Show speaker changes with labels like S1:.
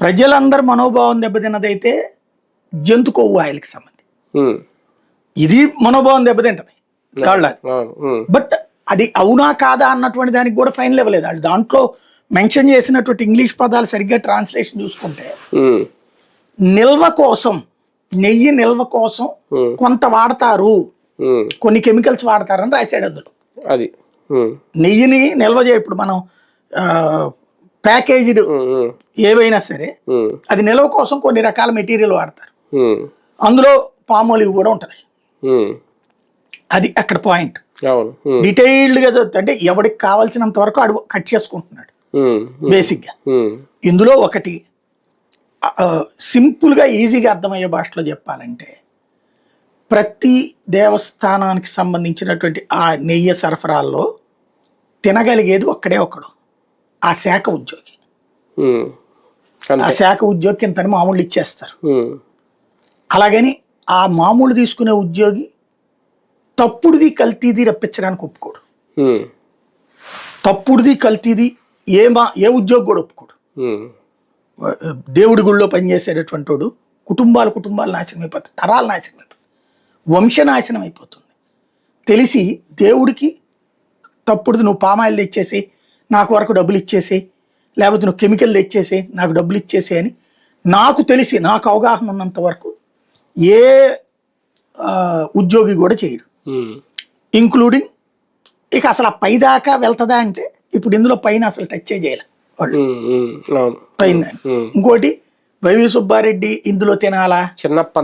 S1: ప్రజలందరి మనోభావం దెబ్బతిన్నదైతే జంతు కొవ్వు ఆయిల్కి సంబంధించి, ఇది మనోభావం దెబ్బతింటది వాళ్ళది. బట్ అది అవునా కాదా అన్నటువంటి దానికి కూడా ఫైనల్ ఇవ్వలేదు వాళ్ళు. దాంట్లో మెన్షన్ చేసినటువంటి ఇంగ్లీష్ పదాలు సరిగ్గా ట్రాన్స్లేషన్ చూసుకుంటే నిల్వ కోసం, నెయ్యి నిల్వ కోసం కొంత వాడతారు, కొన్ని కెమికల్స్ వాడతారని రాశాడు అందులో.
S2: అది
S1: నెయ్యిని నిల్వ ఇప్పుడు మనం ప్యాకేజ్డ్ ఏవైనా సరే అది నిల్వ కోసం కొన్ని రకాల మెటీరియల్ వాడతారు, అందులో పామోలివ్ కూడా ఉంటది. అది అక్కడ పాయింట్. డీటెయిల్డ్ గా అంటే ఎవరికి కావాల్సినంత వరకు అడుగు కట్ చేసుకుంటున్నాడు బేసిక్ గా. ఇందులో ఒకటి సింపుల్ గా ఈజీగా అర్థమయ్యే భాషలో చెప్పాలంటే, ప్రతి దేవస్థానానికి సంబంధించినటువంటి ఆ నెయ్యి సరఫరాల్లో తినగలిగేది ఒక్కడే ఒకడు, ఆ శాఖ ఉద్యోగి. ఆ శాఖ ఉద్యోగికి ఇంతని మామూలు ఇచ్చేస్తారు. అలాగని ఆ మామూలు తీసుకునే ఉద్యోగి తప్పుడుది కల్తీది రప్పించడానికి ఒప్పుకోడు. తప్పుడుది కల్తీది ఏ ఉద్యోగి కూడా ఒప్పుకోడు. దేవుడి గుళ్ళో పనిచేసేటటువంటి వాడు కుటుంబాలు నాశనం అయిపోతాయి, తరాలు నాశనం అయిపోతాయి, వంశనాశనం అయిపోతుంది. తెలిసి దేవుడికి తప్పుడుది నువ్వు పామాయిల్ తెచ్చేసి నాకు వరకు డబ్బులు ఇచ్చేసి, లేకపోతే నువ్వు కెమికల్ తెచ్చేసి నాకు డబ్బులు ఇచ్చేసి అని నాకు తెలిసి, నాకు అవగాహన ఉన్నంత వరకు ఏ ఉద్యోగి కూడా చేయడు, ఇంక్లూడింగ్ ఇక అసలు ఆ పై దాకా వెళ్తుందా అంటే ఇప్పుడు ఇందులో పైన అసలు టచ్ చేయాలి వాళ్ళు పైన. ఇంకోటి వైవి సుబ్బారెడ్డి ఇందులో తినాలా,
S2: చిన్నప్ప